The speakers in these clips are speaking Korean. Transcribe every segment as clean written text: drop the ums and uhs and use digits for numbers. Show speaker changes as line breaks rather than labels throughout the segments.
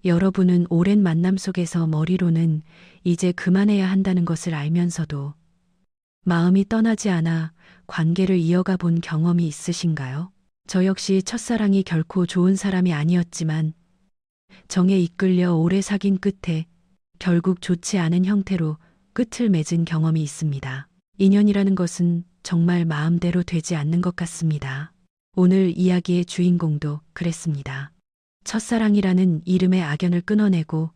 여러분은 오랜 만남 속에서 머리로는 이제 그만해야 한다는 것을 알면서도 마음이 떠나지 않아 관계를 이어가 본 경험이 있으신가요? 저 역시 첫사랑이 결코 좋은 사람이 아니었지만 정에 이끌려 오래 사귄 끝에 결국 좋지 않은 형태로 끝을 맺은 경험이 있습니다. 인연이라는 것은 정말 마음대로 되지 않는 것 같습니다. 오늘 이야기의 주인공도 그랬습니다. 첫사랑이라는 이름의 악연을 끊어내고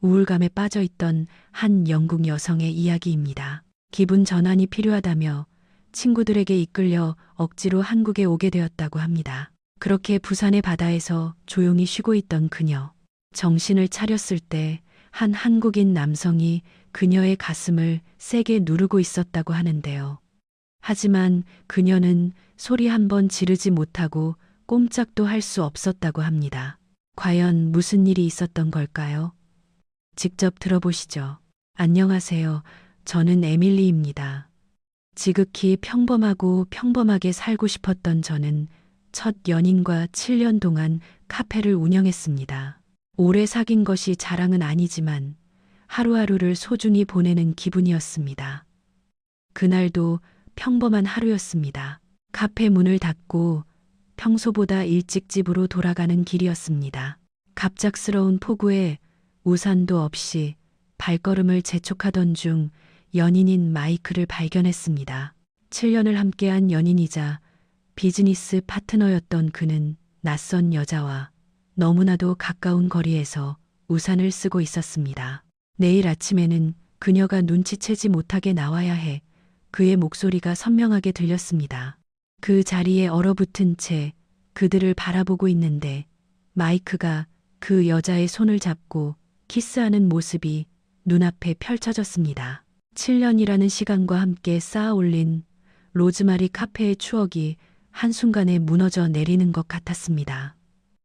우울감에 빠져 있던 한 영국 여성의 이야기입니다. 기분 전환이 필요하다며 친구들에게 이끌려 억지로 한국에 오게 되었다고 합니다. 그렇게 부산의 바다에서 조용히 쉬고 있던 그녀. 정신을 차렸을 때 한 한국인 남성이 그녀의 가슴을 세게 누르고 있었다고 하는데요. 하지만 그녀는 소리 한 번 지르지 못하고 꼼짝도 할 수 없었다고 합니다. 과연 무슨 일이 있었던 걸까요? 직접 들어보시죠. 안녕하세요. 저는 에밀리입니다. 지극히 평범하고 평범하게 살고 싶었던 저는 첫 연인과 7년 동안 카페를 운영했습니다. 오래 사귄 것이 자랑은 아니지만 하루하루를 소중히 보내는 기분이었습니다. 그날도 평범한 하루였습니다. 카페 문을 닫고 평소보다 일찍 집으로 돌아가는 길이었습니다. 갑작스러운 폭우에 우산도 없이 발걸음을 재촉하던 중 연인인 마이크를 발견했습니다. 7년을 함께한 연인이자 비즈니스 파트너였던 그는 낯선 여자와 너무나도 가까운 거리에서 우산을 쓰고 있었습니다. 내일 아침에는 그녀가 눈치채지 못하게 나와야 해 그의 목소리가 선명하게 들렸습니다. 그 자리에 얼어붙은 채 그들을 바라보고 있는데 마이크가 그 여자의 손을 잡고 키스하는 모습이 눈앞에 펼쳐졌습니다. 7년이라는 시간과 함께 쌓아 올린 로즈마리 카페의 추억이 한순간에 무너져 내리는 것 같았습니다.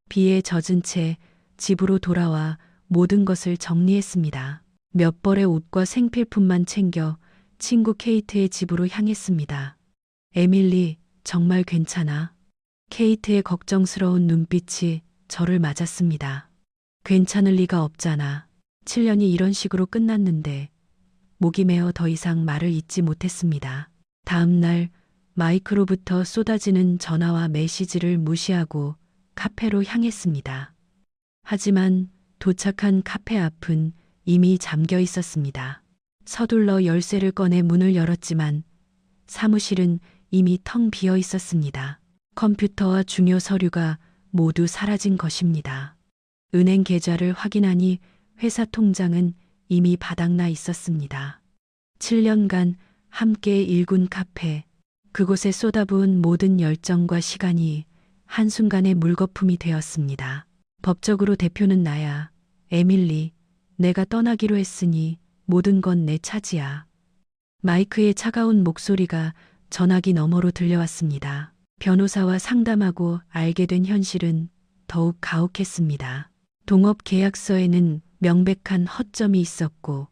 비에 젖은 채 집으로 돌아와 모든 것을 정리했습니다. 몇 벌의 옷과 생필품만 챙겨 친구 케이트의 집으로 향했습니다. 에밀리, 정말 괜찮아? 케이트의 걱정스러운 눈빛이 저를 맞았습니다. 괜찮을 리가 없잖아. 7년이 이런 식으로 끝났는데 목이 메어 더 이상 말을 잇지 못했습니다. 다음 날 마이크로부터 쏟아지는 전화와 메시지를 무시하고 카페로 향했습니다. 하지만 도착한 카페 앞은 이미 잠겨 있었습니다. 서둘러 열쇠를 꺼내 문을 열었지만 사무실은 이미 텅 비어 있었습니다. 컴퓨터와 중요 서류가 모두 사라진 것입니다. 은행 계좌를 확인하니 회사 통장은 이미 바닥나 있었습니다. 7년간 함께 일군 카페, 그곳에 쏟아부은 모든 열정과 시간이 한순간에 물거품이 되었습니다. 법적으로 대표는 나야. 에밀리, 내가 떠나기로 했으니 모든 건 내 차지야. 마이크의 차가운 목소리가 전화기 너머로 들려왔습니다. 변호사와 상담하고 알게 된 현실은 더욱 가혹했습니다. 동업 계약서에는 명백한 허점이 있었고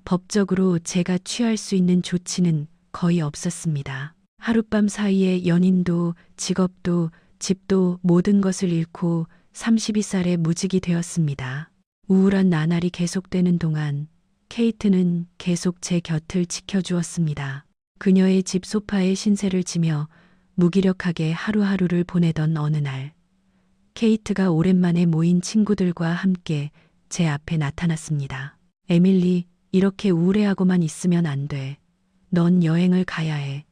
법적으로 제가 취할 수 있는 조치는 거의 없었습니다. 하룻밤 사이에 연인도 직업도 집도 모든 것을 잃고 32살에 무직이 되었습니다. 우울한 나날이 계속되는 동안 케이트는 계속 제 곁을 지켜주었습니다. 그녀의 집 소파에 신세를 지며 무기력하게 하루하루를 보내던 어느 날, 케이트가 오랜만에 모인 친구들과 함께 제 앞에 나타났습니다. 에밀리, 이렇게 우울해하고만 있으면 안 돼. 넌 여행을 가야 해.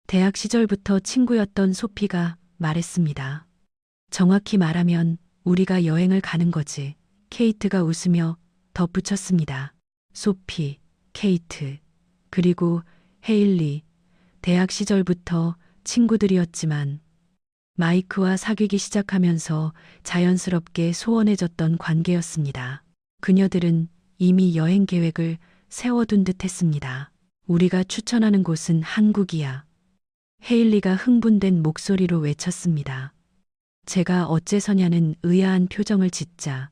대학 시절부터 친구였던 소피가 말했습니다. 정확히 말하면 우리가 여행을 가는 거지. 케이트가 웃으며 덧붙였습니다. 소피, 케이트, 그리고 헤일리. 대학 시절부터 친구들이었지만 마이크와 사귀기 시작하면서 자연스럽게 소원해졌던 관계였습니다. 그녀들은 이미 여행 계획을 세워둔 듯 했습니다. 우리가 추천하는 곳은 한국이야. 헤일리가 흥분된 목소리로 외쳤습니다. 제가 어째서냐는 의아한 표정을 짓자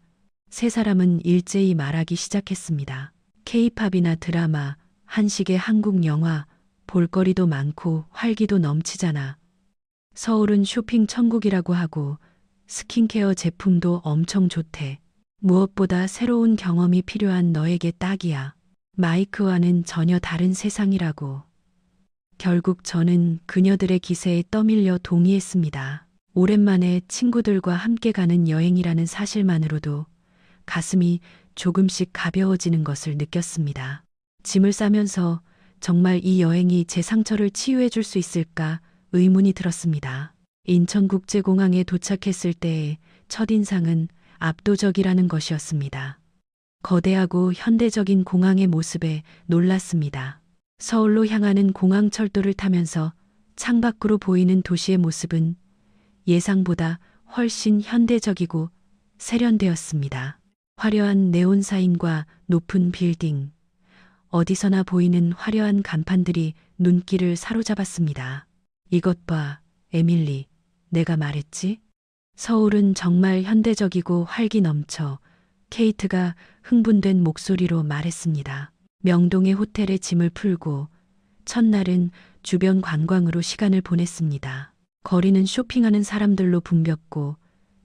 세 사람은 일제히 말하기 시작했습니다. K-팝이나 드라마, 한식의 한국 영화, 볼거리도 많고 활기도 넘치잖아. 서울은 쇼핑 천국이라고 하고 스킨케어 제품도 엄청 좋대. 무엇보다 새로운 경험이 필요한 너에게 딱이야. 마이크와는 전혀 다른 세상이라고. 결국 저는 그녀들의 기세에 떠밀려 동의했습니다. 오랜만에 친구들과 함께 가는 여행이라는 사실만으로도 가슴이 조금씩 가벼워지는 것을 느꼈습니다. 짐을 싸면서 정말 이 여행이 제 상처를 치유해 줄 수 있을까 의문이 들었습니다. 인천국제공항에 도착했을 때의 첫인상은 압도적이라는 것이었습니다. 거대하고 현대적인 공항의 모습에 놀랐습니다. 서울로 향하는 공항철도를 타면서 창밖으로 보이는 도시의 모습은 예상보다 훨씬 현대적이고 세련되었습니다. 화려한 네온 사인과 높은 빌딩, 어디서나 보이는 화려한 간판들이 눈길을 사로잡았습니다. 이것 봐, 에밀리. 내가 말했지? 서울은 정말 현대적이고 활기 넘쳐. 케이트가 흥분된 목소리로 말했습니다. 명동의 호텔에 짐을 풀고 첫날은 주변 관광으로 시간을 보냈습니다. 거리는 쇼핑하는 사람들로 붐볐고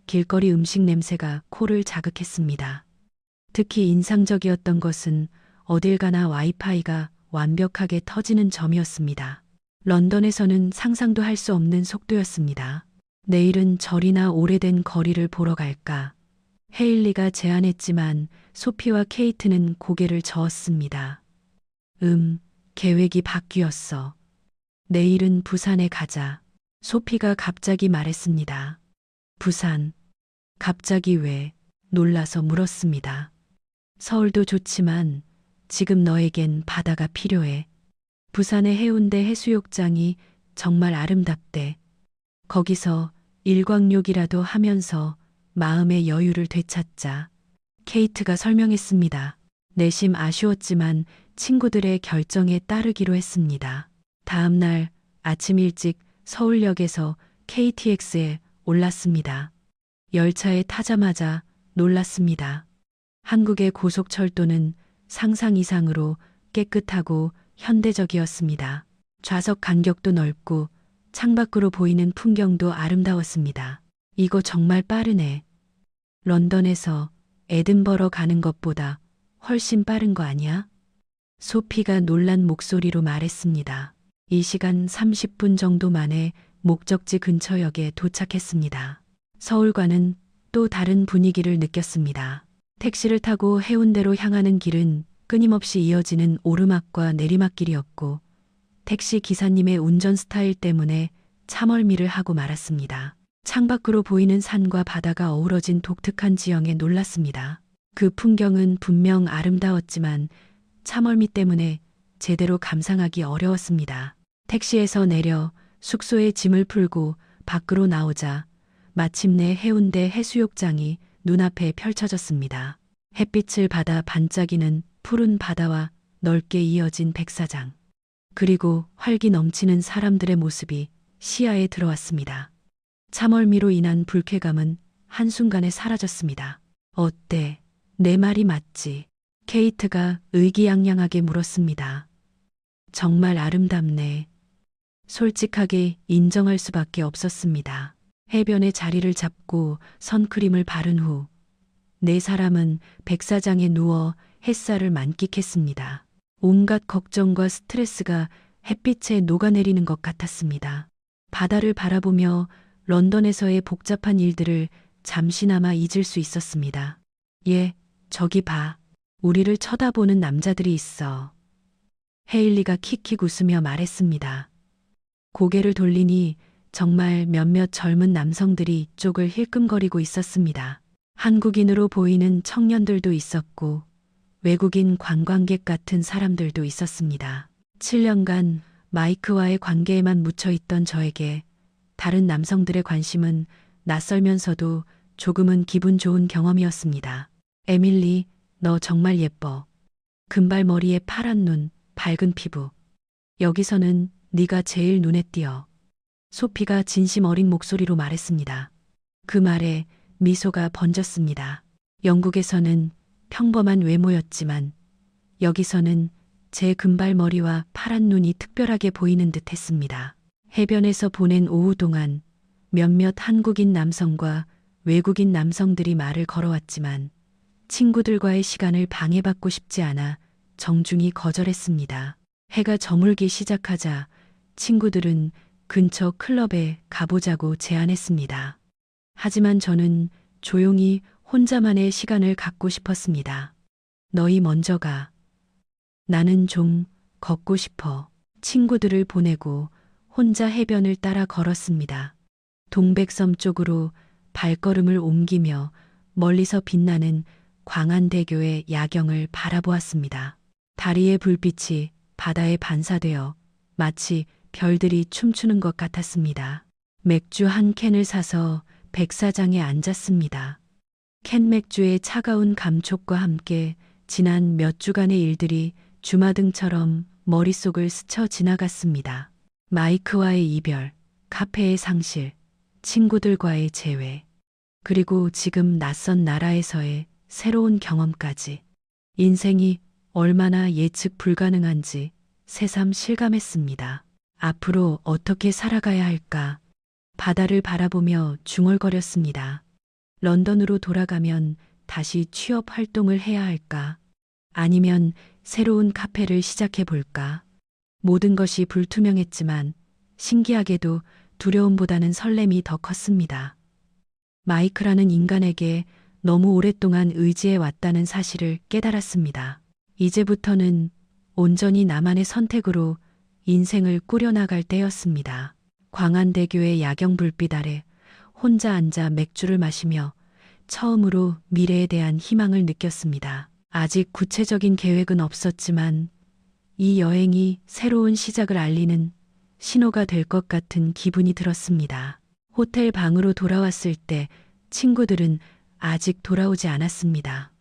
길거리 음식 냄새가 코를 자극했습니다. 특히 인상적이었던 것은 어딜 가나 와이파이가 완벽하게 터지는 점이었습니다. 런던에서는 상상도 할 수 없는 속도였습니다. 내일은 절이나 오래된 거리를 보러 갈까? 헤일리가 제안했지만 소피와 케이트는 고개를 저었습니다. 계획이 바뀌었어. 내일은 부산에 가자. 소피가 갑자기 말했습니다. 부산. 갑자기 왜? 놀라서 물었습니다. 서울도 좋지만 지금 너에겐 바다가 필요해. 부산의 해운대 해수욕장이 정말 아름답대. 거기서 일광욕이라도 하면서 마음의 여유를 되찾자. 케이트가 설명했습니다. 내심 아쉬웠지만 친구들의 결정에 따르기로 했습니다. 다음 날 아침 일찍 서울역에서 KTX에 올랐습니다. 열차에 타자마자 놀랐습니다. 한국의 고속철도는 상상 이상으로 깨끗하고 현대적이었습니다. 좌석 간격도 넓고 창밖으로 보이는 풍경도 아름다웠습니다. 이거 정말 빠르네. 런던에서 에든버러 가는 것보다 훨씬 빠른 거 아니야? 소피가 놀란 목소리로 말했습니다. 이 시간 30분 정도 만에 목적지 근처역에 도착했습니다. 서울과는 또 다른 분위기를 느꼈습니다. 택시를 타고 해운대로 향하는 길은 끊임없이 이어지는 오르막과 내리막길이었고 택시 기사님의 운전 스타일 때문에 참얼미를 하고 말았습니다. 창밖으로 보이는 산과 바다가 어우러진 독특한 지형에 놀랐습니다. 그 풍경은 분명 아름다웠지만 참얼미 때문에 제대로 감상하기 어려웠습니다. 택시에서 내려 숙소에 짐을 풀고 밖으로 나오자 마침내 해운대 해수욕장이 눈앞에 펼쳐졌습니다. 햇빛을 받아 반짝이는 푸른 바다와 넓게 이어진 백사장, 그리고 활기 넘치는 사람들의 모습이 시야에 들어왔습니다. 참얼미로 인한 불쾌감은 한순간에 사라졌습니다. 어때? 내 말이 맞지? 케이트가 의기양양하게 물었습니다. 정말 아름답네. 솔직하게 인정할 수밖에 없었습니다. 해변에 자리를 잡고 선크림을 바른 후 네 사람은 백사장에 누워 햇살을 만끽했습니다. 온갖 걱정과 스트레스가 햇빛에 녹아내리는 것 같았습니다. 바다를 바라보며 런던에서의 복잡한 일들을 잠시나마 잊을 수 있었습니다. 저기 봐. 우리를 쳐다보는 남자들이 있어. 헤일리가 킥킥 웃으며 말했습니다. 고개를 돌리니 정말 몇몇 젊은 남성들이 이쪽을 힐끔거리고 있었습니다. 한국인으로 보이는 청년들도 있었고 외국인 관광객 같은 사람들도 있었습니다. 7년간 마이크와의 관계에만 묻혀있던 저에게 다른 남성들의 관심은 낯설면서도 조금은 기분 좋은 경험이었습니다. 에밀리, 너 정말 예뻐. 금발머리에 파란 눈, 밝은 피부. 여기서는 네가 제일 눈에 띄어. 소피가 진심 어린 목소리로 말했습니다. 그 말에 미소가 번졌습니다. 영국에서는 평범한 외모였지만 여기서는 제 금발머리와 파란 눈이 특별하게 보이는 듯 했습니다. 해변에서 보낸 오후 동안 몇몇 한국인 남성과 외국인 남성들이 말을 걸어왔지만 친구들과의 시간을 방해받고 싶지 않아 정중히 거절했습니다. 해가 저물기 시작하자 친구들은 근처 클럽에 가보자고 제안했습니다. 하지만 저는 조용히 혼자만의 시간을 갖고 싶었습니다. 너희 먼저 가. 나는 좀 걷고 싶어. 친구들을 보내고 혼자 해변을 따라 걸었습니다. 동백섬 쪽으로 발걸음을 옮기며 멀리서 빛나는 광안대교의 야경을 바라보았습니다. 다리의 불빛이 바다에 반사되어 마치 별들이 춤추는 것 같았습니다. 맥주 한 캔을 사서 백사장에 앉았습니다. 캔 맥주의 차가운 감촉과 함께 지난 몇 주간의 일들이 주마등처럼 머릿속을 스쳐 지나갔습니다. 마이크와의 이별, 카페의 상실, 친구들과의 재회, 그리고 지금 낯선 나라에서의 새로운 경험까지. 인생이 얼마나 예측 불가능한지 새삼 실감했습니다. 앞으로 어떻게 살아가야 할까? 바다를 바라보며 중얼거렸습니다. 런던으로 돌아가면 다시 취업 활동을 해야 할까? 아니면 새로운 카페를 시작해 볼까? 모든 것이 불투명했지만 신기하게도 두려움보다는 설렘이 더 컸습니다. 마이크라는 인간에게 너무 오랫동안 의지해 왔다는 사실을 깨달았습니다. 이제부터는 온전히 나만의 선택으로 인생을 꾸려나갈 때였습니다. 광안대교의 야경 불빛 아래 혼자 앉아 맥주를 마시며 처음으로 미래에 대한 희망을 느꼈습니다. 아직 구체적인 계획은 없었지만 이 여행이 새로운 시작을 알리는 신호가 될 것 같은 기분이 들었습니다. 호텔 방으로 돌아왔을 때 친구들은 아직 돌아오지 않았습니다.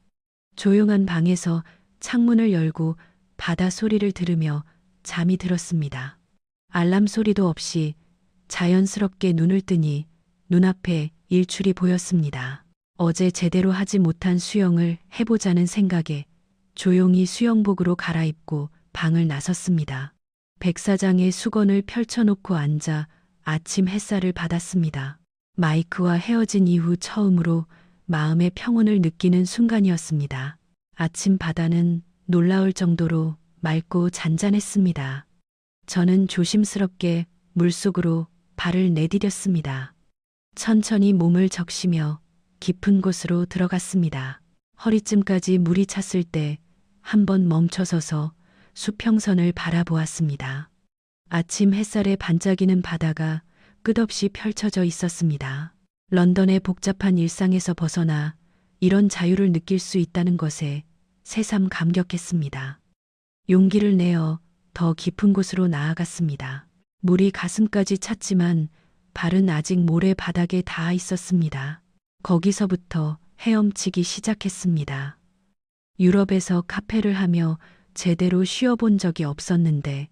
조용한 방에서 창문을 열고 바다 소리를 들으며 잠이 들었습니다. 알람 소리도 없이 자연스럽게 눈을 뜨니 눈앞에 일출이 보였습니다. 어제 제대로 하지 못한 수영을 해보자는 생각에 조용히 수영복으로 갈아입고 방을 나섰습니다. 백사장에 수건을 펼쳐놓고 앉아 아침 햇살을 받았습니다. 마이크와 헤어진 이후 처음으로 마음의 평온을 느끼는 순간이었습니다. 아침 바다는 놀라울 정도로 맑고 잔잔했습니다. 저는 조심스럽게 물속으로 발을 내디뎠습니다. 천천히 몸을 적시며 깊은 곳으로 들어갔습니다. 허리쯤까지 물이 찼을 때 한번 멈춰서서 수평선을 바라보았습니다. 아침 햇살에 반짝이는 바다가 끝없이 펼쳐져 있었습니다. 런던의 복잡한 일상에서 벗어나 이런 자유를 느낄 수 있다는 것에 새삼 감격했습니다. 용기를 내어 더 깊은 곳으로 나아갔습니다. 물이 가슴까지 찼지만 발은 아직 모래 바닥에 닿아 있었습니다. 거기서부터 헤엄치기 시작했습니다. 유럽에서 카페를 하며 제대로 쉬어본 적이 없었는데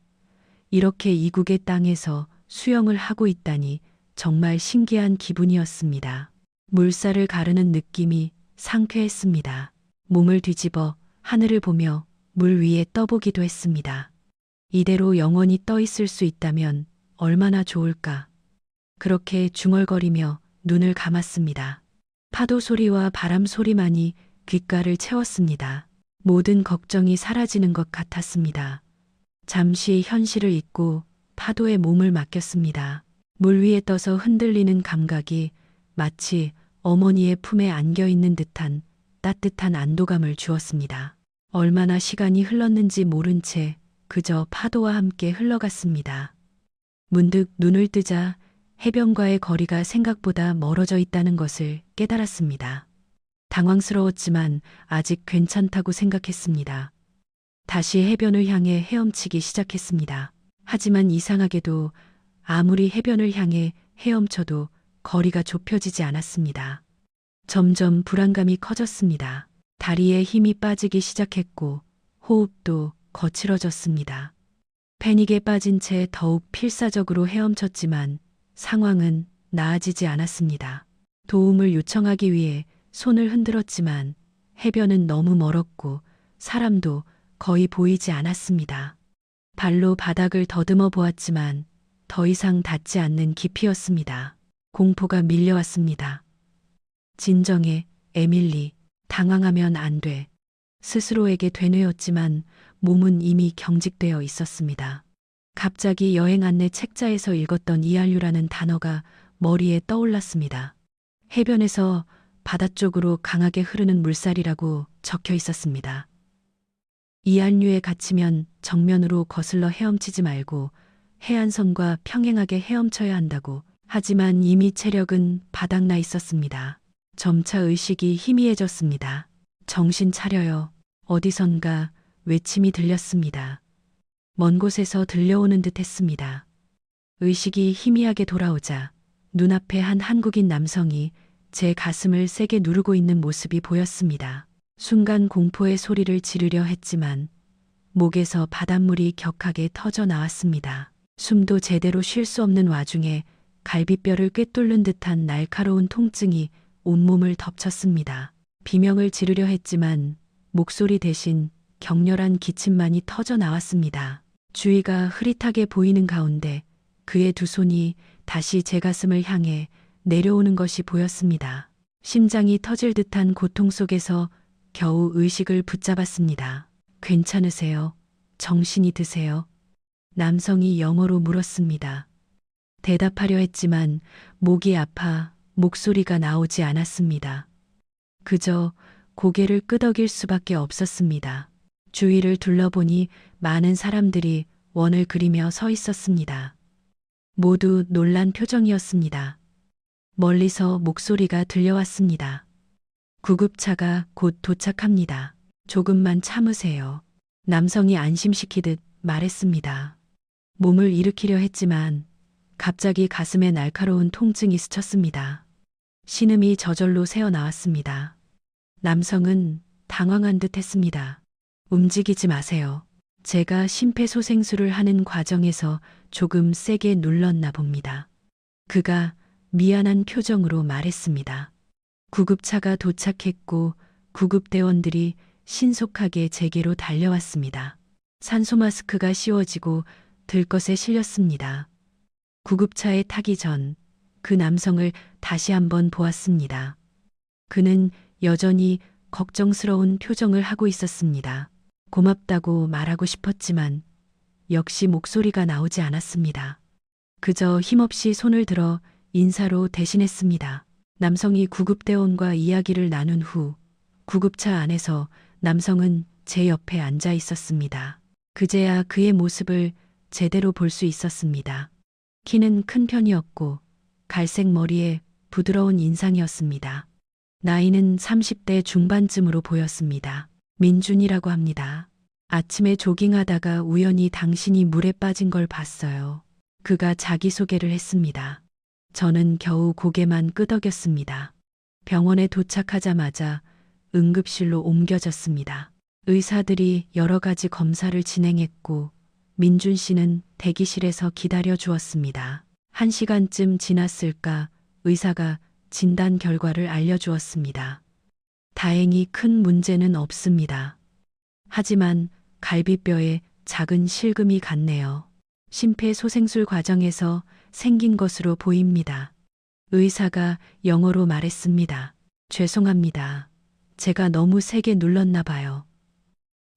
이렇게 이국의 땅에서 수영을 하고 있다니 정말 신기한 기분이었습니다. 물살을 가르는 느낌이 상쾌했습니다. 몸을 뒤집어 하늘을 보며 물 위에 떠보기도 했습니다. 이대로 영원히 떠 있을 수 있다면 얼마나 좋을까. 그렇게 중얼거리며 눈을 감았습니다. 파도 소리와 바람 소리만이 귓가를 채웠습니다. 모든 걱정이 사라지는 것 같았습니다. 잠시 현실을 잊고 파도에 몸을 맡겼습니다. 물 위에 떠서 흔들리는 감각이 마치 어머니의 품에 안겨 있는 듯한 따뜻한 안도감을 주었습니다. 얼마나 시간이 흘렀는지 모른 채 그저 파도와 함께 흘러갔습니다. 문득 눈을 뜨자 해변과의 거리가 생각보다 멀어져 있다는 것을 깨달았습니다. 당황스러웠지만 아직 괜찮다고 생각했습니다. 다시 해변을 향해 헤엄치기 시작했습니다. 하지만 이상하게도 아무리 해변을 향해 헤엄쳐도 거리가 좁혀지지 않았습니다. 점점 불안감이 커졌습니다. 다리에 힘이 빠지기 시작했고 호흡도 거칠어졌습니다. 패닉에 빠진 채 더욱 필사적으로 헤엄쳤지만 상황은 나아지지 않았습니다. 도움을 요청하기 위해 손을 흔들었지만 해변은 너무 멀었고 사람도 거의 보이지 않았습니다. 발로 바닥을 더듬어 보았지만 더 이상 닿지 않는 깊이였습니다. 공포가 밀려왔습니다. 진정해, 에밀리. 당황하면 안 돼. 스스로에게 되뇌었지만 몸은 이미 경직되어 있었습니다. 갑자기 여행 안내 책자에서 읽었던 이알류라는 단어가 머리에 떠올랐습니다. 해변에서 바다 쪽으로 강하게 흐르는 물살이라고 적혀 있었습니다. 이알류에 갇히면 정면으로 거슬러 헤엄치지 말고 해안선과 평행하게 헤엄쳐야 한다고. 하지만 이미 체력은 바닥나 있었습니다. 점차 의식이 희미해졌습니다. 정신 차려요. 어디선가 외침이 들렸습니다. 먼 곳에서 들려오는 듯 했습니다. 의식이 희미하게 돌아오자 눈앞에 한 한국인 남성이 제 가슴을 세게 누르고 있는 모습이 보였습니다. 순간 공포의 소리를 지르려 했지만 목에서 바닷물이 격하게 터져 나왔습니다. 숨도 제대로 쉴 수 없는 와중에 갈비뼈를 꿰뚫는 듯한 날카로운 통증이 온몸을 덮쳤습니다. 비명을 지르려 했지만 목소리 대신 격렬한 기침만이 터져 나왔습니다. 주위가 흐릿하게 보이는 가운데 그의 두 손이 다시 제 가슴을 향해 내려오는 것이 보였습니다. 심장이 터질 듯한 고통 속에서 겨우 의식을 붙잡았습니다. 괜찮으세요? 정신이 드세요? 남성이 영어로 물었습니다. 대답하려 했지만 목이 아파 목소리가 나오지 않았습니다. 그저 고개를 끄덕일 수밖에 없었습니다. 주위를 둘러보니 많은 사람들이 원을 그리며 서 있었습니다. 모두 놀란 표정이었습니다. 멀리서 목소리가 들려왔습니다. 구급차가 곧 도착합니다. 조금만 참으세요. 남성이 안심시키듯 말했습니다. 몸을 일으키려 했지만 갑자기 가슴에 날카로운 통증이 스쳤습니다. 신음이 저절로 새어나왔습니다. 남성은 당황한 듯 했습니다. 움직이지 마세요. 제가 심폐소생술을 하는 과정에서 조금 세게 눌렀나 봅니다. 그가 미안한 표정으로 말했습니다. 구급차가 도착했고 구급대원들이 신속하게 제게로 달려왔습니다. 산소 마스크가 씌워지고 들것에 실렸습니다. 구급차에 타기 전 그 남성을 다시 한번 보았습니다. 그는 여전히 걱정스러운 표정을 하고 있었습니다. 고맙다고 말하고 싶었지만 역시 목소리가 나오지 않았습니다. 그저 힘없이 손을 들어 인사로 대신했습니다. 남성이 구급대원과 이야기를 나눈 후 구급차 안에서 남성은 제 옆에 앉아 있었습니다. 그제야 그의 모습을 제대로 볼 수 있었습니다. 키는 큰 편이었고 갈색 머리에 부드러운 인상이었습니다. 나이는 30대 중반쯤으로 보였습니다. 민준이라고 합니다. 아침에 조깅하다가 우연히 당신이 물에 빠진 걸 봤어요. 그가 자기소개를 했습니다. 저는 겨우 고개만 끄덕였습니다. 병원에 도착하자마자 응급실로 옮겨졌습니다. 의사들이 여러 가지 검사를 진행했고 민준 씨는 대기실에서 기다려 주었습니다. 1시간쯤 지났을까 의사가 진단 결과를 알려주었습니다. 다행히 큰 문제는 없습니다. 하지만 갈비뼈에 작은 실금이 갔네요. 심폐소생술 과정에서 생긴 것으로 보입니다. 의사가 영어로 말했습니다. 죄송합니다. 제가 너무 세게 눌렀나 봐요.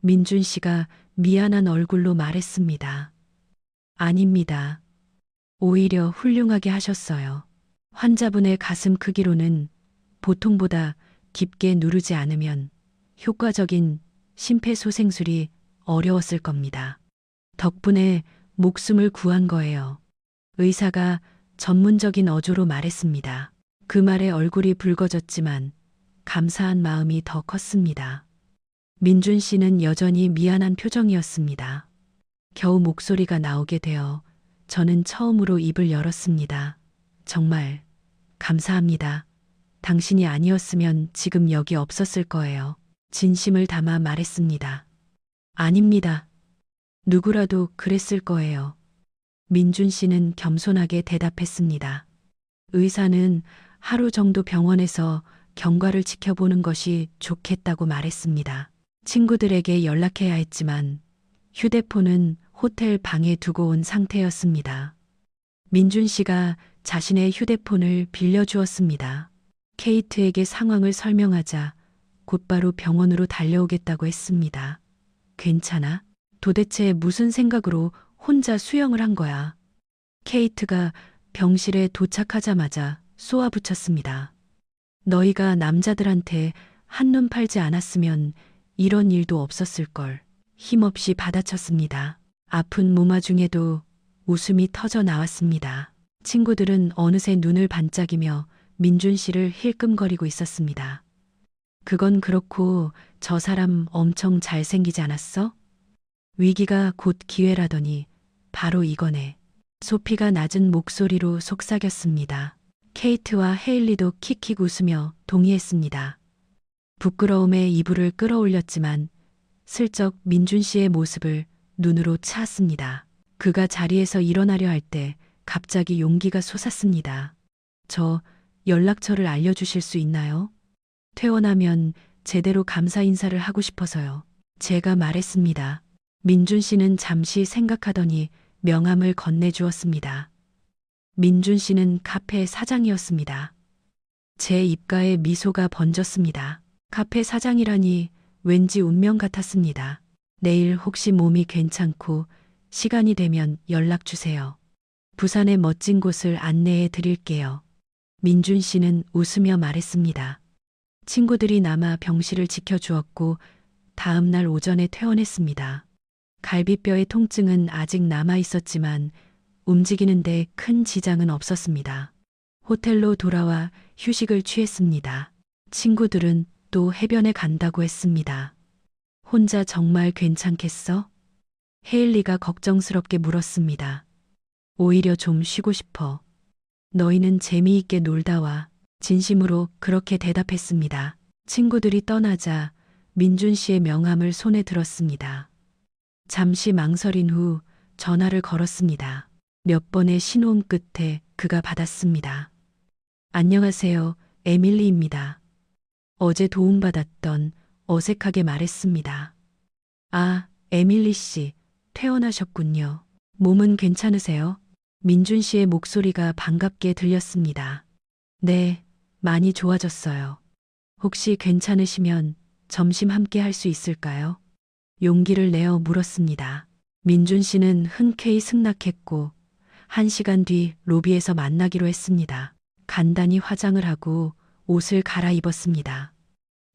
민준 씨가 미안한 얼굴로 말했습니다. 아닙니다. 오히려 훌륭하게 하셨어요. 환자분의 가슴 크기로는 보통보다 깊게 누르지 않으면 효과적인 심폐소생술이 어려웠을 겁니다. 덕분에 목숨을 구한 거예요. 의사가 전문적인 어조로 말했습니다. 그 말에 얼굴이 붉어졌지만 감사한 마음이 더 컸습니다. 민준 씨는 여전히 미안한 표정이었습니다. 겨우 목소리가 나오게 되어 저는 처음으로 입을 열었습니다. 정말 감사합니다. 당신이 아니었으면 지금 여기 없었을 거예요. 진심을 담아 말했습니다. 아닙니다. 누구라도 그랬을 거예요. 민준 씨는 겸손하게 대답했습니다. 의사는 하루 정도 병원에서 경과를 지켜보는 것이 좋겠다고 말했습니다. 친구들에게 연락해야 했지만 휴대폰은 호텔 방에 두고 온 상태였습니다. 민준 씨가 자신의 휴대폰을 빌려주었습니다. 케이트에게 상황을 설명하자 곧바로 병원으로 달려오겠다고 했습니다. 괜찮아? 도대체 무슨 생각으로 혼자 수영을 한 거야? 케이트가 병실에 도착하자마자 쏘아붙였습니다. 너희가 남자들한테 한눈 팔지 않았으면 이런 일도 없었을걸. 힘없이 받아쳤습니다. 아픈 몸 중에도 웃음이 터져 나왔습니다. 친구들은 어느새 눈을 반짝이며 민준 씨를 힐끔거리고 있었습니다. 그건 그렇고 저 사람 엄청 잘생기지 않았어? 위기가 곧 기회라더니 바로 이거네. 소피가 낮은 목소리로 속삭였습니다. 케이트와 헤일리도 킥킥 웃으며 동의했습니다. 부끄러움에 이불을 끌어올렸지만 슬쩍 민준 씨의 모습을 눈으로 차았습니다. 그가 자리에서 일어나려 할 때 갑자기 용기가 솟았습니다. 저 연락처를 알려주실 수 있나요? 퇴원하면 제대로 감사 인사를 하고 싶어서요. 제가 말했습니다. 민준 씨는 잠시 생각하더니 명함을 건네주었습니다. 민준 씨는 카페 사장이었습니다. 제 입가에 미소가 번졌습니다. 카페 사장이라니 왠지 운명 같았습니다. 내일 혹시 몸이 괜찮고 시간이 되면 연락 주세요. 부산의 멋진 곳을 안내해 드릴게요. 민준 씨는 웃으며 말했습니다. 친구들이 남아 병실을 지켜주었고 다음 날 오전에 퇴원했습니다. 갈비뼈의 통증은 아직 남아 있었지만 움직이는데 큰 지장은 없었습니다. 호텔로 돌아와 휴식을 취했습니다. 친구들은 또 해변에 간다고 했습니다. 혼자 정말 괜찮겠어? 헤일리가 걱정스럽게 물었습니다. 오히려 좀 쉬고 싶어. 너희는 재미있게 놀다 와. 진심으로 그렇게 대답했습니다. 친구들이 떠나자 민준 씨의 명함을 손에 들었습니다. 잠시 망설인 후 전화를 걸었습니다. 몇 번의 신호음 끝에 그가 받았습니다. 안녕하세요, 에밀리입니다. 어제 도움받았던 어색하게 말했습니다. 아, 에밀리 씨, 퇴원하셨군요. 몸은 괜찮으세요? 민준 씨의 목소리가 반갑게 들렸습니다. 네, 많이 좋아졌어요. 혹시 괜찮으시면 점심 함께 할 수 있을까요? 용기를 내어 물었습니다. 민준 씨는 흔쾌히 승낙했고 1시간 뒤 로비에서 만나기로 했습니다. 간단히 화장을 하고 옷을 갈아입었습니다.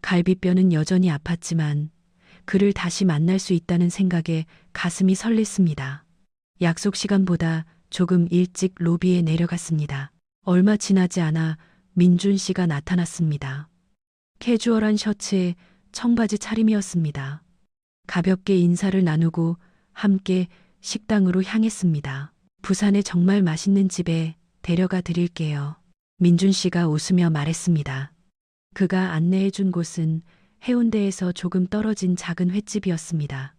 갈비뼈는 여전히 아팠지만 그를 다시 만날 수 있다는 생각에 가슴이 설렜습니다. 약속 시간보다 조금 일찍 로비에 내려갔습니다. 얼마 지나지 않아 민준 씨가 나타났습니다. 캐주얼한 셔츠에 청바지 차림이었습니다. 가볍게 인사를 나누고 함께 식당으로 향했습니다. 부산에 정말 맛있는 집에 데려가 드릴게요. 민준 씨가 웃으며 말했습니다. 그가 안내해 준 곳은 해운대에서 조금 떨어진 작은 횟집이었습니다.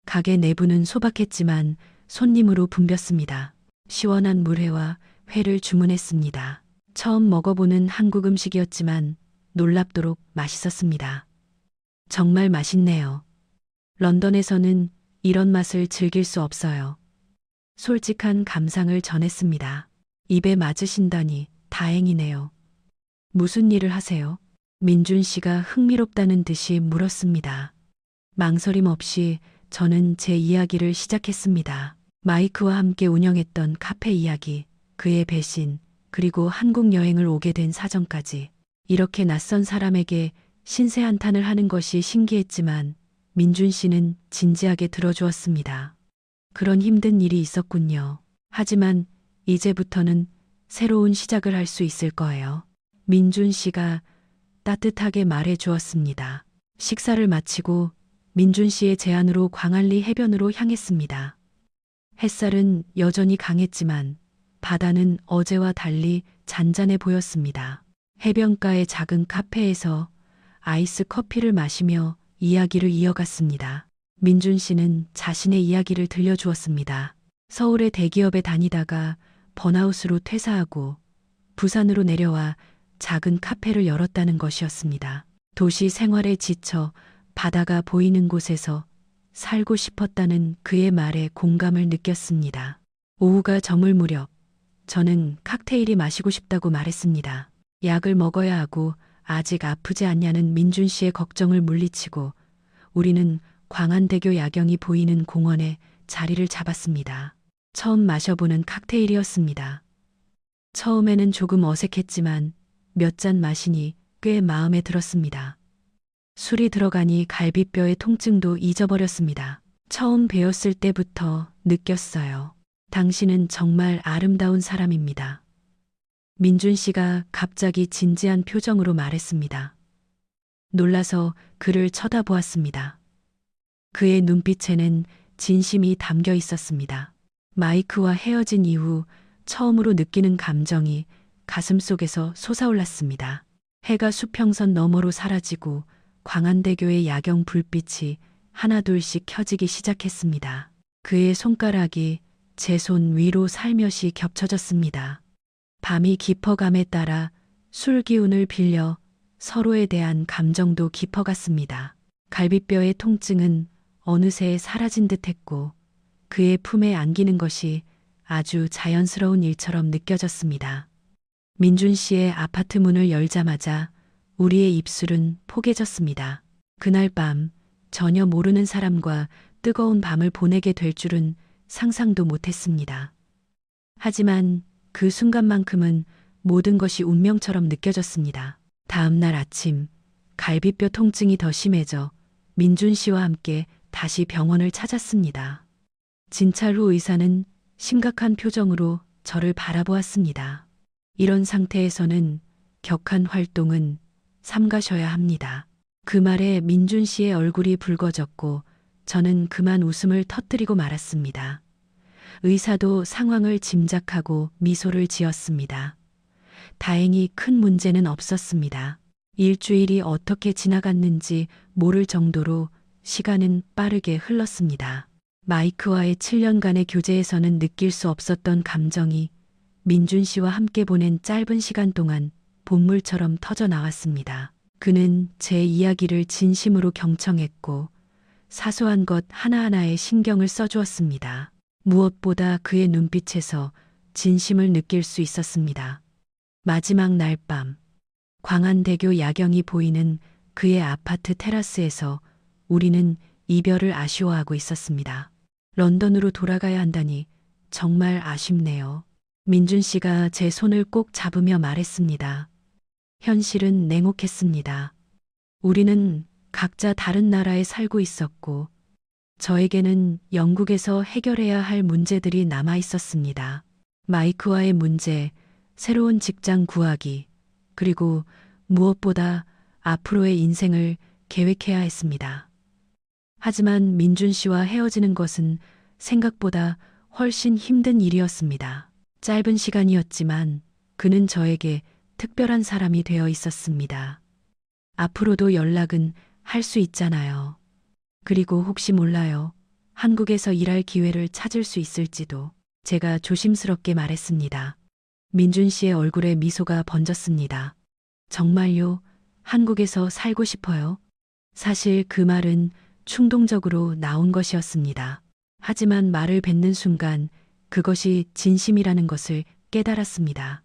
가게 내부는 소박했지만 손님으로 붐볐습니다. 시원한 물회와 회를 주문했습니다. 처음 먹어보는 한국 음식이었지만 놀랍도록 맛있었습니다. 정말 맛있네요. 런던에서는 이런 맛을 즐길 수 없어요. 솔직한 감상을 전했습니다. 입에 맞으신다니 다행이네요. 무슨 일을 하세요? 민준 씨가 흥미롭다는 듯이 물었습니다. 망설임 없이 저는 제 이야기를 시작했습니다. 마이크와 함께 운영했던 카페 이야기, 그의 배신, 그리고 한국 여행을 오게 된 사정까지. 이렇게 낯선 사람에게 신세 한탄을 하는 것이 신기했지만 민준 씨는 진지하게 들어주었습니다. 그런 힘든 일이 있었군요. 하지만 이제부터는 새로운 시작을 할 수 있을 거예요. 민준 씨가 따뜻하게 말해 주었습니다. 식사를 마치고 민준 씨의 제안으로 광안리 해변으로 향했습니다. 햇살은 여전히 강했지만 바다는 어제와 달리 잔잔해 보였습니다. 해변가의 작은 카페에서 아이스 커피를 마시며 이야기를 이어갔습니다. 민준 씨는 자신의 이야기를 들려주었습니다. 서울의 대기업에 다니다가 번아웃으로 퇴사하고 부산으로 내려와 작은 카페를 열었다는 것이었습니다. 도시 생활에 지쳐 바다가 보이는 곳에서 살고 싶었다는 그의 말에 공감을 느꼈습니다. 오후가 저물 무렵 저는 칵테일이 마시고 싶다고 말했습니다. 약을 먹어야 하고 아직 아프지 않냐는 민준 씨의 걱정을 물리치고 우리는 광안대교 야경이 보이는 공원에 자리를 잡았습니다. 처음 마셔보는 칵테일이었습니다. 처음에는 조금 어색했지만 몇 잔 마시니 꽤 마음에 들었습니다. 술이 들어가니 갈비뼈의 통증도 잊어버렸습니다. 처음 뵈었을 때부터 느꼈어요. 당신은 정말 아름다운 사람입니다. 민준 씨가 갑자기 진지한 표정으로 말했습니다. 놀라서 그를 쳐다보았습니다. 그의 눈빛에는 진심이 담겨 있었습니다. 마이크와 헤어진 이후 처음으로 느끼는 감정이 가슴속에서 솟아올랐습니다. 해가 수평선 너머로 사라지고 광안대교의 야경 불빛이 하나둘씩 켜지기 시작했습니다. 그의 손가락이 제 손 위로 살며시 겹쳐졌습니다. 밤이 깊어감에 따라 술 기운을 빌려 서로에 대한 감정도 깊어갔습니다. 갈비뼈의 통증은 어느새 사라진 듯했고 그의 품에 안기는 것이 아주 자연스러운 일처럼 느껴졌습니다. 민준 씨의 아파트 문을 열자마자 우리의 입술은 포개졌습니다. 그날 밤 전혀 모르는 사람과 뜨거운 밤을 보내게 될 줄은 상상도 못했습니다. 하지만 그 순간만큼은 모든 것이 운명처럼 느껴졌습니다. 다음 날 아침 갈비뼈 통증이 더 심해져 민준 씨와 함께 다시 병원을 찾았습니다. 진찰 후 의사는 심각한 표정으로 저를 바라보았습니다. 이런 상태에서는 격한 활동은 삼가셔야 합니다. 그 말에 민준 씨의 얼굴이 붉어졌고 저는 그만 웃음을 터뜨리고 말았습니다. 의사도 상황을 짐작하고 미소를 지었습니다. 다행히 큰 문제는 없었습니다. 일주일이 어떻게 지나갔는지 모를 정도로 시간은 빠르게 흘렀습니다. 마이크와의 7년간의 교제에서는 느낄 수 없었던 감정이 민준 씨와 함께 보낸 짧은 시간 동안 본물처럼 터져 나왔습니다. 그는 제 이야기를 진심으로 경청했고 사소한 것 하나하나에 신경을 써주었습니다. 무엇보다 그의 눈빛에서 진심을 느낄 수 있었습니다. 마지막 날 밤, 광안대교 야경이 보이는 그의 아파트 테라스에서 우리는 이별을 아쉬워하고 있었습니다. 런던으로 돌아가야 한다니 정말 아쉽네요. 민준 씨가 제 손을 꼭 잡으며 말했습니다. 현실은 냉혹했습니다. 우리는 각자 다른 나라에 살고 있었고 저에게는 영국에서 해결해야 할 문제들이 남아 있었습니다. 마이크와의 문제, 새로운 직장 구하기, 그리고 무엇보다 앞으로의 인생을 계획해야 했습니다. 하지만 민준 씨와 헤어지는 것은 생각보다 훨씬 힘든 일이었습니다. 짧은 시간이었지만 그는 저에게 특별한 사람이 되어 있었습니다. 앞으로도 연락은 할 수 있잖아요. 그리고 혹시 몰라요. 한국에서 일할 기회를 찾을 수 있을지도. 제가 조심스럽게 말했습니다. 민준 씨의 얼굴에 미소가 번졌습니다. 정말요? 한국에서 살고 싶어요? 사실 그 말은 충동적으로 나온 것이었습니다. 하지만 말을 뱉는 순간 그것이 진심이라는 것을 깨달았습니다.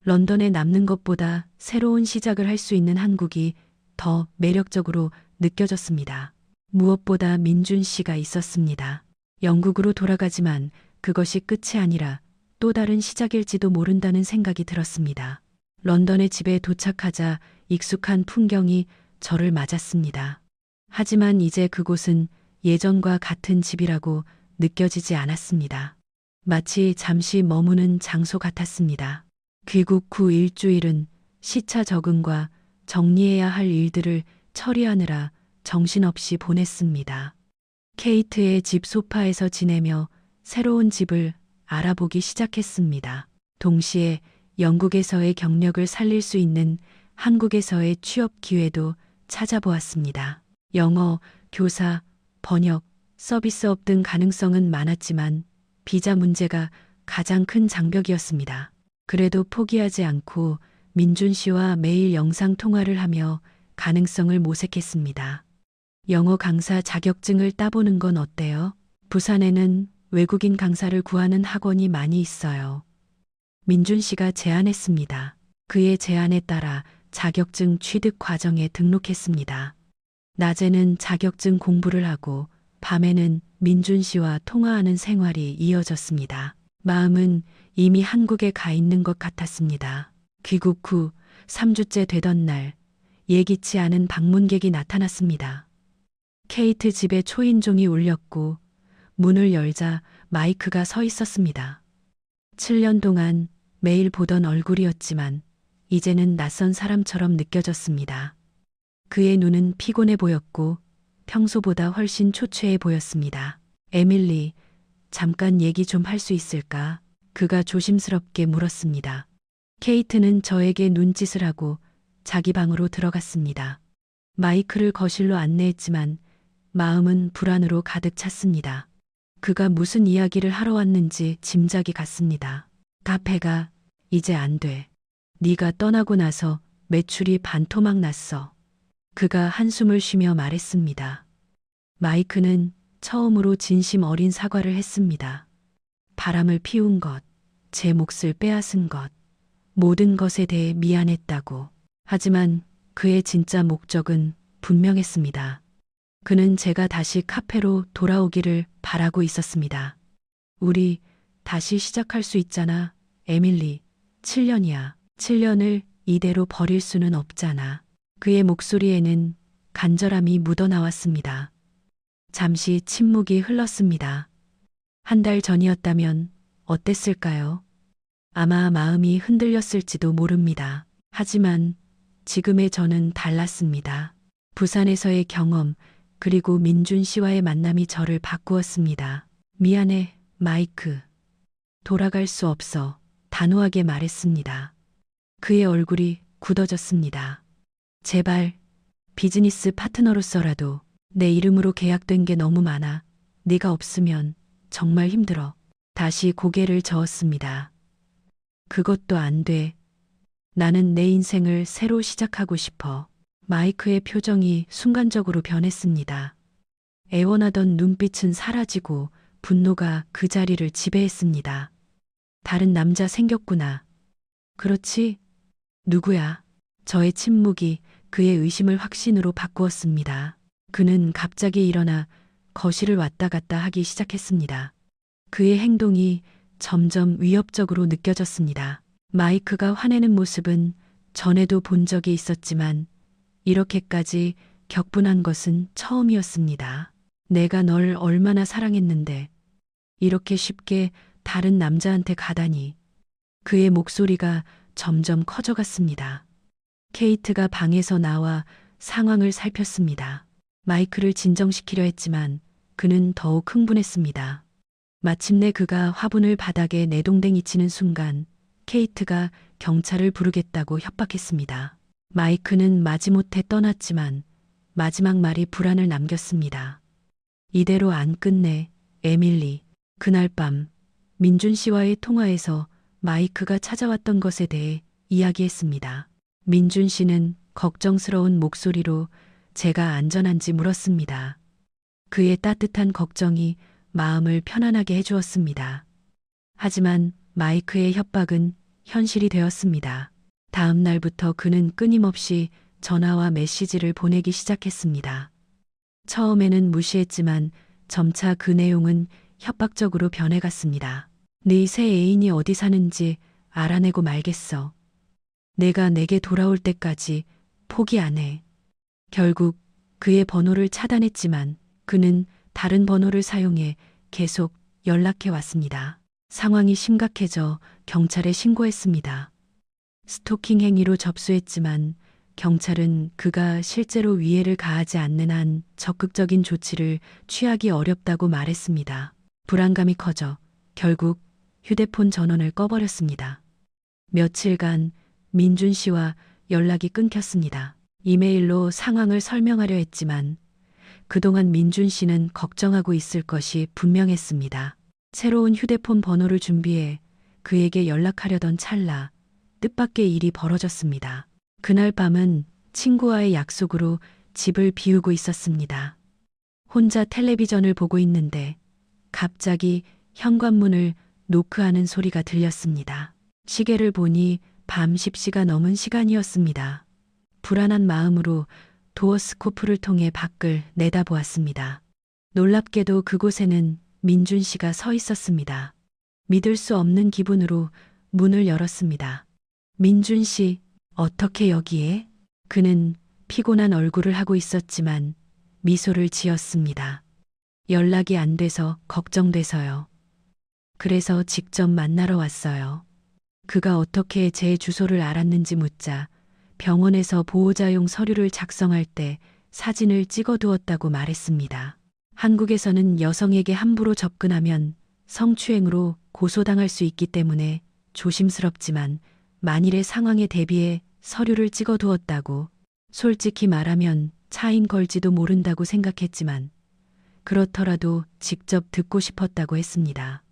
런던에 남는 것보다 새로운 시작을 할 수 있는 한국이 더 매력적으로 느껴졌습니다. 무엇보다 민준 씨가 있었습니다. 영국으로 돌아가지만 그것이 끝이 아니라 또 다른 시작일지도 모른다는 생각이 들었습니다. 런던의 집에 도착하자 익숙한 풍경이 저를 맞았습니다. 하지만 이제 그곳은 예전과 같은 집이라고 느껴지지 않았습니다. 마치 잠시 머무는 장소 같았습니다. 귀국 후 일주일은 시차 적응과 정리해야 할 일들을 처리하느라 정신없이 보냈습니다. 케이트의 집 소파에서 지내며 새로운 집을 알아보기 시작했습니다. 동시에 영국에서의 경력을 살릴 수 있는 한국에서의 취업 기회도 찾아보았습니다. 영어, 교사, 번역, 서비스업 등 가능성은 많았지만 비자 문제가 가장 큰 장벽이었습니다. 그래도 포기하지 않고 민준 씨와 매일 영상 통화를 하며 가능성을 모색했습니다. 영어 강사 자격증을 따보는 건 어때요? 부산에는 외국인 강사를 구하는 학원이 많이 있어요. 민준 씨가 제안했습니다. 그의 제안에 따라 자격증 취득 과정에 등록했습니다. 낮에는 자격증 공부를 하고 밤에는 민준 씨와 통화하는 생활이 이어졌습니다. 마음은 이미 한국에 가 있는 것 같았습니다. 귀국 후 3주째 되던 날 예기치 않은 방문객이 나타났습니다. 케이트 집에 초인종이 울렸고 문을 열자 마이크가 서 있었습니다. 7년 동안 매일 보던 얼굴이었지만 이제는 낯선 사람처럼 느껴졌습니다. 그의 눈은 피곤해 보였고 평소보다 훨씬 초췌해 보였습니다. 에밀리, 잠깐 얘기 좀 할 수 있을까? 그가 조심스럽게 물었습니다. 케이트는 저에게 눈짓을 하고 자기 방으로 들어갔습니다. 마이크를 거실로 안내했지만 마음은 불안으로 가득 찼습니다. 그가 무슨 이야기를 하러 왔는지 짐작이 갔습니다. 카페가 이제 안 돼. 네가 떠나고 나서 매출이 반토막 났어. 그가 한숨을 쉬며 말했습니다. 마이크는 처음으로 진심 어린 사과를 했습니다. 바람을 피운 것, 제 몫을 빼앗은 것, 모든 것에 대해 미안했다고. 하지만 그의 진짜 목적은 분명했습니다. 그는 제가 다시 카페로 돌아오기를 바라고 있었습니다. 우리 다시 시작할 수 있잖아, 에밀리. 7년이야. 7년을 이대로 버릴 수는 없잖아. 그의 목소리에는 간절함이 묻어나왔습니다. 잠시 침묵이 흘렀습니다. 한 달 전이었다면 어땠을까요? 아마 마음이 흔들렸을지도 모릅니다. 하지만 지금의 저는 달랐습니다. 부산에서의 경험, 그리고 민준 씨와의 만남이 저를 바꾸었습니다. 미안해, 마이크. 돌아갈 수 없어. 단호하게 말했습니다. 그의 얼굴이 굳어졌습니다. 제발, 비즈니스 파트너로서라도 내 이름으로 계약된 게 너무 많아. 네가 없으면 정말 힘들어. 다시 고개를 저었습니다. 그것도 안 돼. 나는 내 인생을 새로 시작하고 싶어. 마이크의 표정이 순간적으로 변했습니다. 애원하던 눈빛은 사라지고 분노가 그 자리를 지배했습니다. 다른 남자 생겼구나. 그렇지? 누구야? 저의 침묵이 그의 의심을 확신으로 바꾸었습니다. 그는 갑자기 일어나 거실을 왔다 갔다 하기 시작했습니다. 그의 행동이 점점 위협적으로 느껴졌습니다. 마이크가 화내는 모습은 전에도 본 적이 있었지만 이렇게까지 격분한 것은 처음이었습니다. 내가 널 얼마나 사랑했는데 이렇게 쉽게 다른 남자한테 가다니. 그의 목소리가 점점 커져갔습니다. 케이트가 방에서 나와 상황을 살폈습니다. 마이크를 진정시키려 했지만 그는 더욱 흥분했습니다. 마침내 그가 화분을 바닥에 내동댕이 치는 순간 케이트가 경찰을 부르겠다고 협박했습니다. 마이크는 마지못해 떠났지만 마지막 말이 불안을 남겼습니다. 이대로 안 끝내, 에밀리. 그날 밤 민준 씨와의 통화에서 마이크가 찾아왔던 것에 대해 이야기했습니다. 민준 씨는 걱정스러운 목소리로 제가 안전한지 물었습니다. 그의 따뜻한 걱정이 마음을 편안하게 해주었습니다. 하지만 마이크의 협박은 현실이 되었습니다. 다음 날부터 그는 끊임없이 전화와 메시지를 보내기 시작했습니다. 처음에는 무시했지만 점차 그 내용은 협박적으로 변해갔습니다. 네 새 애인이 어디 사는지 알아내고 말겠어. 내가 내게 돌아올 때까지 포기 안 해. 결국 그의 번호를 차단했지만 그는 다른 번호를 사용해 계속 연락해 왔습니다. 상황이 심각해져 경찰에 신고했습니다. 스토킹 행위로 접수했지만 경찰은 그가 실제로 위해를 가하지 않는 한 적극적인 조치를 취하기 어렵다고 말했습니다. 불안감이 커져 결국 휴대폰 전원을 꺼버렸습니다. 며칠간 민준 씨와 연락이 끊겼습니다. 이메일로 상황을 설명하려 했지만 그동안 민준 씨는 걱정하고 있을 것이 분명했습니다. 새로운 휴대폰 번호를 준비해 그에게 연락하려던 찰나 뜻밖의 일이 벌어졌습니다. 그날 밤은 친구와의 약속으로 집을 비우고 있었습니다. 혼자 텔레비전을 보고 있는데 갑자기 현관문을 노크하는 소리가 들렸습니다. 시계를 보니 밤 10시가 넘은 시간이었습니다. 불안한 마음으로 도어 스코프를 통해 밖을 내다보았습니다. 놀랍게도 그곳에는 민준 씨가 서 있었습니다. 믿을 수 없는 기분으로 문을 열었습니다. 민준 씨, 어떻게 여기에? 그는 피곤한 얼굴을 하고 있었지만 미소를 지었습니다. 연락이 안 돼서 걱정돼서요. 그래서 직접 만나러 왔어요. 그가 어떻게 제 주소를 알았는지 묻자 병원에서 보호자용 서류를 작성할 때 사진을 찍어두었다고 말했습니다. 한국에서는 여성에게 함부로 접근하면 성추행으로 고소당할 수 있기 때문에 조심스럽지만 만일의 상황에 대비해 서류를 찍어두었다고. 솔직히 말하면 차인 걸지도 모른다고 생각했지만 그렇더라도 직접 듣고 싶었다고 했습니다.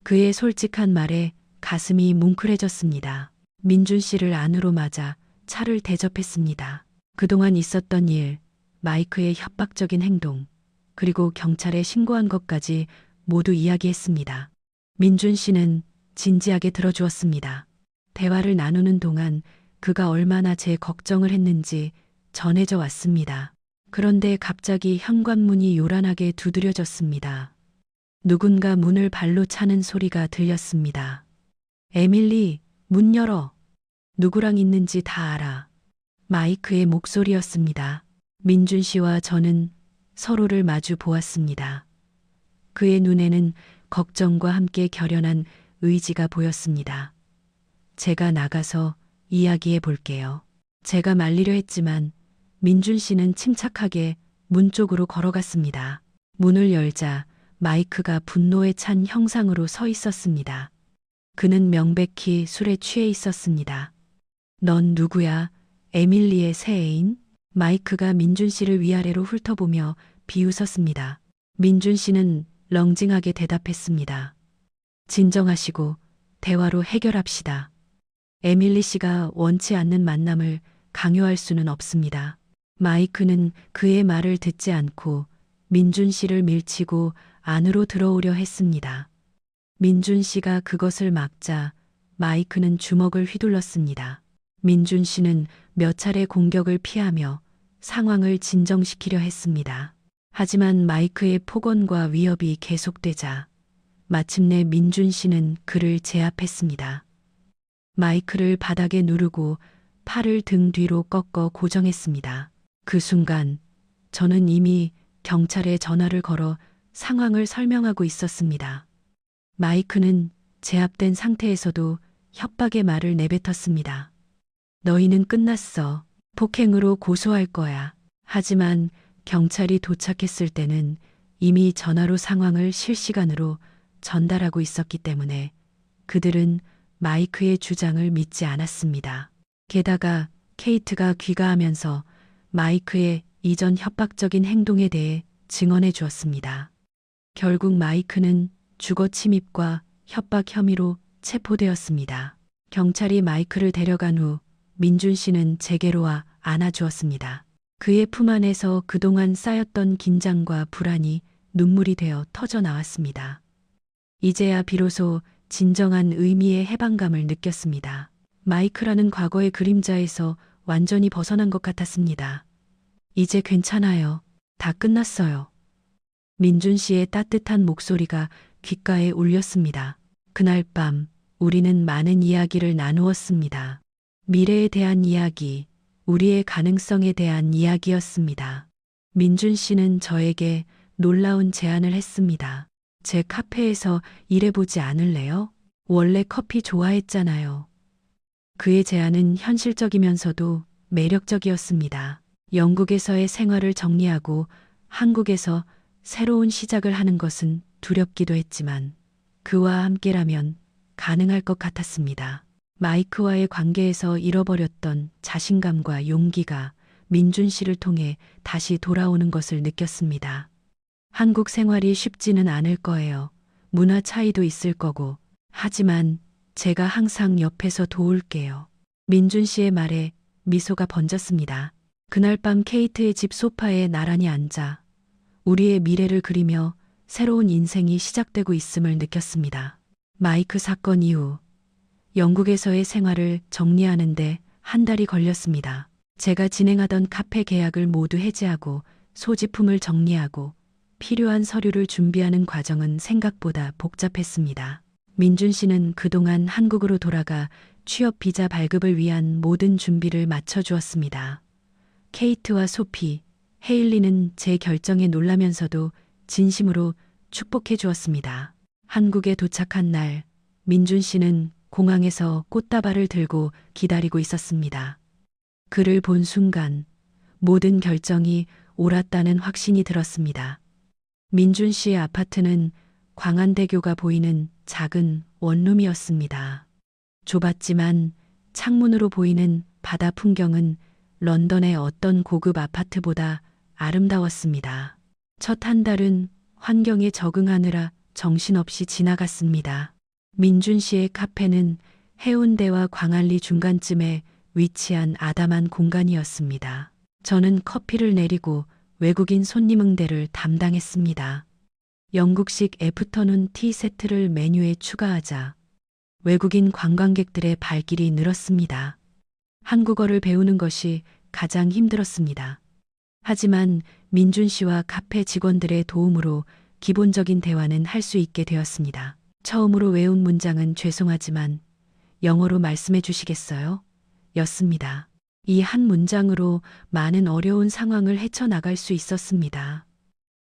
그의 솔직한 말에 가슴이 뭉클해졌습니다. 민준 씨를 안으로 맞아 차를 대접했습니다. 그동안 있었던 일, 마이크의 협박적인 행동, 그리고 경찰에 신고한 것까지 모두 이야기했습니다. 민준 씨는 진지하게 들어주었습니다. 대화를 나누는 동안 그가 얼마나 제 걱정을 했는지 전해져 왔습니다. 그런데 갑자기 현관문이 요란하게 두드려졌습니다. 누군가 문을 발로 차는 소리가 들렸습니다. 에밀리, 문 열어. 누구랑 있는지 다 알아. 마이크의 목소리였습니다. 민준 씨와 저는 서로를 마주 보았습니다. 그의 눈에는 걱정과 함께 결연한 의지가 보였습니다. 제가 나가서 이야기해 볼게요. 제가 말리려 했지만 민준 씨는 침착하게 문 쪽으로 걸어갔습니다. 문을 열자 마이크가 분노에 찬 형상으로 서 있었습니다. 그는 명백히 술에 취해 있었습니다. 넌 누구야? 에밀리의 새 애인? 마이크가 민준 씨를 위아래로 훑어보며 비웃었습니다. 민준 씨는 렁징하게 대답했습니다. 진정하시고 대화로 해결합시다. 에밀리 씨가 원치 않는 만남을 강요할 수는 없습니다. 마이크는 그의 말을 듣지 않고 민준 씨를 밀치고 안으로 들어오려 했습니다. 민준 씨가 그것을 막자 마이크는 주먹을 휘둘렀습니다. 민준 씨는 몇 차례 공격을 피하며 상황을 진정시키려 했습니다. 하지만 마이크의 폭언과 위협이 계속되자 마침내 민준 씨는 그를 제압했습니다. 마이크를 바닥에 누르고 팔을 등 뒤로 꺾어 고정했습니다. 그 순간 저는 이미 경찰에 전화를 걸어 상황을 설명하고 있었습니다. 마이크는 제압된 상태에서도 협박의 말을 내뱉었습니다. 너희는 끝났어. 폭행으로 고소할 거야. 하지만 경찰이 도착했을 때는 이미 전화로 상황을 실시간으로 전달하고 있었기 때문에 그들은 마이크의 주장을 믿지 않았습니다. 게다가 케이트가 귀가하면서 마이크의 이전 협박적인 행동에 대해 증언해 주었습니다. 결국 마이크는 주거 침입과 협박 혐의로 체포되었습니다. 경찰이 마이크를 데려간 후 민준 씨는 제게로 와 안아주었습니다. 그의 품 안에서 그동안 쌓였던 긴장과 불안이 눈물이 되어 터져 나왔습니다. 이제야 비로소 진정한 의미의 해방감을 느꼈습니다. 마이크라는 과거의 그림자에서 완전히 벗어난 것 같았습니다. 이제 괜찮아요. 다 끝났어요. 민준 씨의 따뜻한 목소리가 귓가에 울렸습니다. 그날 밤 우리는 많은 이야기를 나누었습니다. 미래에 대한 이야기, 우리의 가능성에 대한 이야기였습니다. 민준 씨는 저에게 놀라운 제안을 했습니다. 제 카페에서 일해보지 않을래요? 원래 커피 좋아했잖아요. 그의 제안은 현실적이면서도 매력적이었습니다. 영국에서의 생활을 정리하고 한국에서 새로운 시작을 하는 것은 두렵기도 했지만 그와 함께라면 가능할 것 같았습니다. 마이크와의 관계에서 잃어버렸던 자신감과 용기가 민준 씨를 통해 다시 돌아오는 것을 느꼈습니다. 한국 생활이 쉽지는 않을 거예요. 문화 차이도 있을 거고. 하지만 제가 항상 옆에서 도울게요. 민준 씨의 말에 미소가 번졌습니다. 그날 밤 케이트의 집 소파에 나란히 앉아 우리의 미래를 그리며 새로운 인생이 시작되고 있음을 느꼈습니다. 마이크 사건 이후 영국에서의 생활을 정리하는데 한 달이 걸렸습니다. 제가 진행하던 카페 계약을 모두 해지하고 소지품을 정리하고 필요한 서류를 준비하는 과정은 생각보다 복잡했습니다. 민준 씨는 그동안 한국으로 돌아가 취업 비자 발급을 위한 모든 준비를 마쳐주었습니다. 케이트와 소피, 헤일리는 제 결정에 놀라면서도 진심으로 축복해 주었습니다. 한국에 도착한 날, 민준 씨는 공항에서 꽃다발을 들고 기다리고 있었습니다. 그를 본 순간 모든 결정이 옳았다는 확신이 들었습니다. 민준 씨의 아파트는 광안대교가 보이는 작은 원룸이었습니다. 좁았지만 창문으로 보이는 바다 풍경은 런던의 어떤 고급 아파트보다 아름다웠습니다. 첫 한 달은 환경에 적응하느라 정신없이 지나갔습니다. 민준 씨의 카페는 해운대와 광안리 중간쯤에 위치한 아담한 공간이었습니다. 저는 커피를 내리고 외국인 손님 응대를 담당했습니다. 영국식 애프터눈 티 세트를 메뉴에 추가하자 외국인 관광객들의 발길이 늘었습니다. 한국어를 배우는 것이 가장 힘들었습니다. 하지만 민준 씨와 카페 직원들의 도움으로 기본적인 대화는 할 수 있게 되었습니다. 처음으로 외운 문장은 죄송하지만 영어로 말씀해 주시겠어요? 였습니다. 이 한 문장으로 많은 어려운 상황을 헤쳐나갈 수 있었습니다.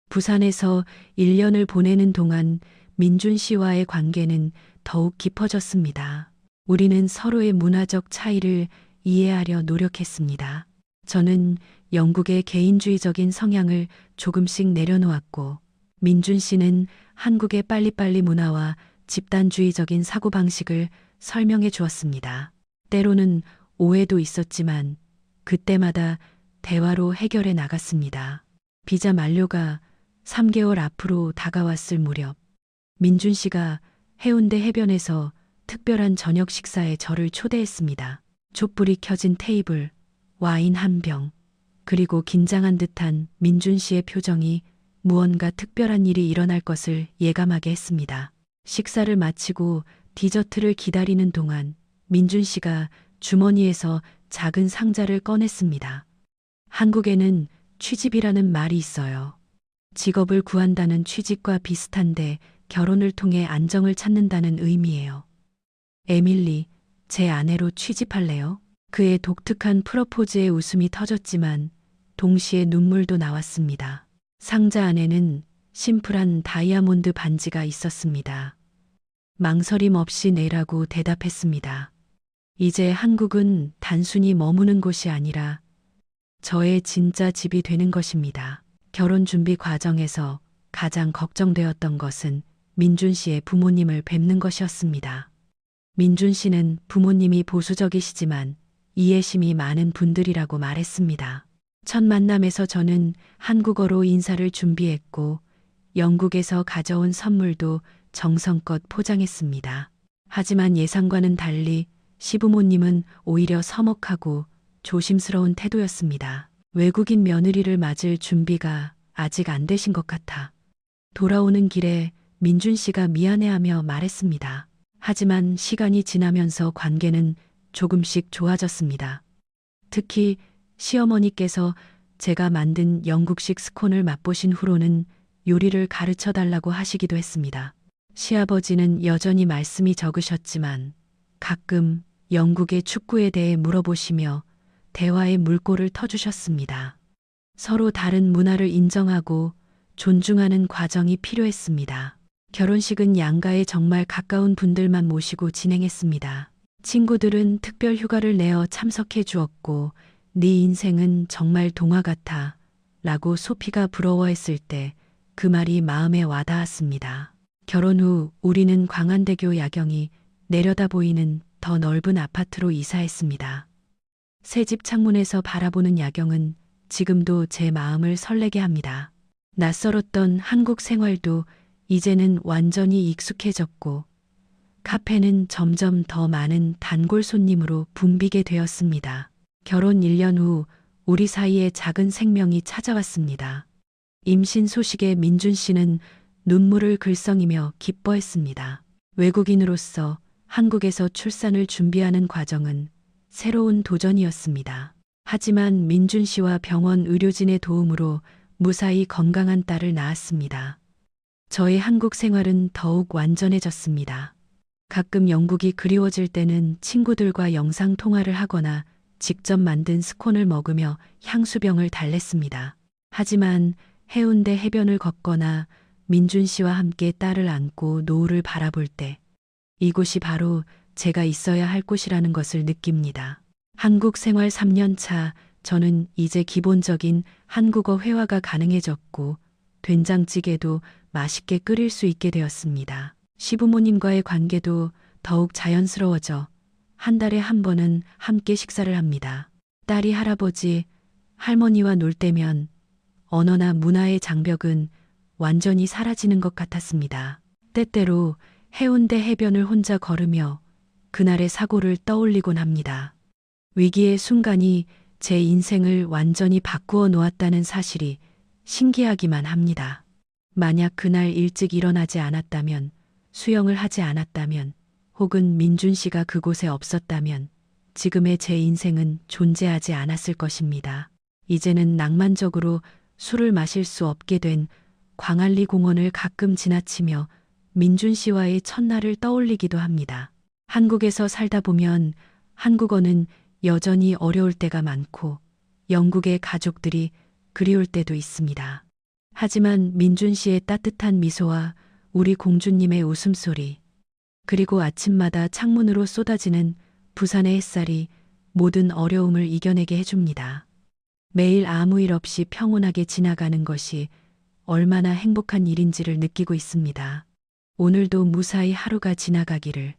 부산에서 1년을 보내는 동안 민준 씨와의 관계는 더욱 깊어졌습니다. 우리는 서로의 문화적 차이를 이해하려 노력했습니다. 저는 영국의 개인주의적인 성향을 조금씩 내려놓았고, 민준 씨는 한국의 빨리빨리 문화와 집단주의적인 사고방식을 설명해 주었습니다. 때로는 오해도 있었지만 그때마다 대화로 해결해 나갔습니다. 비자 만료가 3개월 앞으로 다가왔을 무렵 민준 씨가 해운대 해변에서 특별한 저녁 식사에 저를 초대했습니다. 촛불이 켜진 테이블, 와인 한 병, 그리고 긴장한 듯한 민준 씨의 표정이 무언가 특별한 일이 일어날 것을 예감하게 했습니다. 식사를 마치고 디저트를 기다리는 동안 민준 씨가 주머니에서 작은 상자를 꺼냈습니다. 한국에는 취집이라는 말이 있어요. 직업을 구한다는 취직과 비슷한데 결혼을 통해 안정을 찾는다는 의미예요. 에밀리, 제 아내로 취집할래요? 그의 독특한 프러포즈에 웃음이 터졌지만 동시에 눈물도 나왔습니다. 상자 안에는 심플한 다이아몬드 반지가 있었습니다. 망설임 없이 내라고 대답했습니다. 이제 한국은 단순히 머무는 곳이 아니라 저의 진짜 집이 되는 것입니다. 결혼 준비 과정에서 가장 걱정되었던 것은 민준 씨의 부모님을 뵙는 것이었습니다. 민준 씨는 부모님이 보수적이시지만 이해심이 많은 분들이라고 말했습니다. 첫 만남에서 저는 한국어로 인사를 준비했고 영국에서 가져온 선물도 정성껏 포장했습니다. 하지만 예상과는 달리 시부모님은 오히려 서먹하고 조심스러운 태도였습니다. 외국인 며느리를 맞을 준비가 아직 안 되신 것 같아. 돌아오는 길에 민준 씨가 미안해하며 말했습니다. 하지만 시간이 지나면서 관계는 조금씩 좋아졌습니다. 특히 시어머니께서 제가 만든 영국식 스콘을 맛보신 후로는 요리를 가르쳐 달라고 하시기도 했습니다. 시아버지는 여전히 말씀이 적으셨지만 가끔 영국의 축구에 대해 물어보시며 대화의 물꼬를 터주셨습니다. 서로 다른 문화를 인정하고 존중하는 과정이 필요했습니다. 결혼식은 양가에 정말 가까운 분들만 모시고 진행했습니다. 친구들은 특별 휴가를 내어 참석해 주었고 네 인생은 정말 동화 같아 라고 소피가 부러워했을 때 그 말이 마음에 와닿았습니다. 결혼 후 우리는 광안대교 야경이 내려다 보이는 더 넓은 아파트로 이사했습니다. 새집 창문에서 바라보는 야경은 지금도 제 마음을 설레게 합니다. 낯설었던 한국 생활도 이제는 완전히 익숙해졌고 카페는 점점 더 많은 단골 손님으로 붐비게 되었습니다. 결혼 1년 후 우리 사이에 작은 생명이 찾아왔습니다. 임신 소식에 민준 씨는 눈물을 글썽이며 기뻐했습니다. 외국인으로서 한국에서 출산을 준비하는 과정은 새로운 도전이었습니다. 하지만 민준 씨와 병원 의료진의 도움으로 무사히 건강한 딸을 낳았습니다. 저의 한국 생활은 더욱 완전해졌습니다. 가끔 영국이 그리워질 때는 친구들과 영상 통화를 하거나 직접 만든 스콘을 먹으며 향수병을 달랬습니다. 하지만 해운대 해변을 걷거나 민준 씨와 함께 딸을 안고 노을을 바라볼 때 이곳이 바로 제가 있어야 할 곳이라는 것을 느낍니다. 한국 생활 3년 차, 저는 이제 기본적인 한국어 회화가 가능해졌고 된장찌개도 맛있게 끓일 수 있게 되었습니다. 시부모님과의 관계도 더욱 자연스러워져 한 달에 한 번은 함께 식사를 합니다. 딸이 할아버지, 할머니와 놀 때면 언어나 문화의 장벽은 완전히 사라지는 것 같았습니다. 때때로 해운대 해변을 혼자 걸으며 그날의 사고를 떠올리곤 합니다. 위기의 순간이 제 인생을 완전히 바꾸어 놓았다는 사실이 신기하기만 합니다. 만약 그날 일찍 일어나지 않았다면, 수영을 하지 않았다면, 혹은 민준 씨가 그곳에 없었다면 지금의 제 인생은 존재하지 않았을 것입니다. 이제는 낭만적으로 술을 마실 수 없게 된 광안리 공원을 가끔 지나치며 민준 씨와의 첫날을 떠올리기도 합니다. 한국에서 살다 보면 한국어는 여전히 어려울 때가 많고 영국의 가족들이 그리울 때도 있습니다. 하지만 민준 씨의 따뜻한 미소와 우리 공주님의 웃음소리, 그리고 아침마다 창문으로 쏟아지는 부산의 햇살이 모든 어려움을 이겨내게 해줍니다. 매일 아무 일 없이 평온하게 지나가는 것이 얼마나 행복한 일인지를 느끼고 있습니다. 오늘도 무사히 하루가 지나가기를.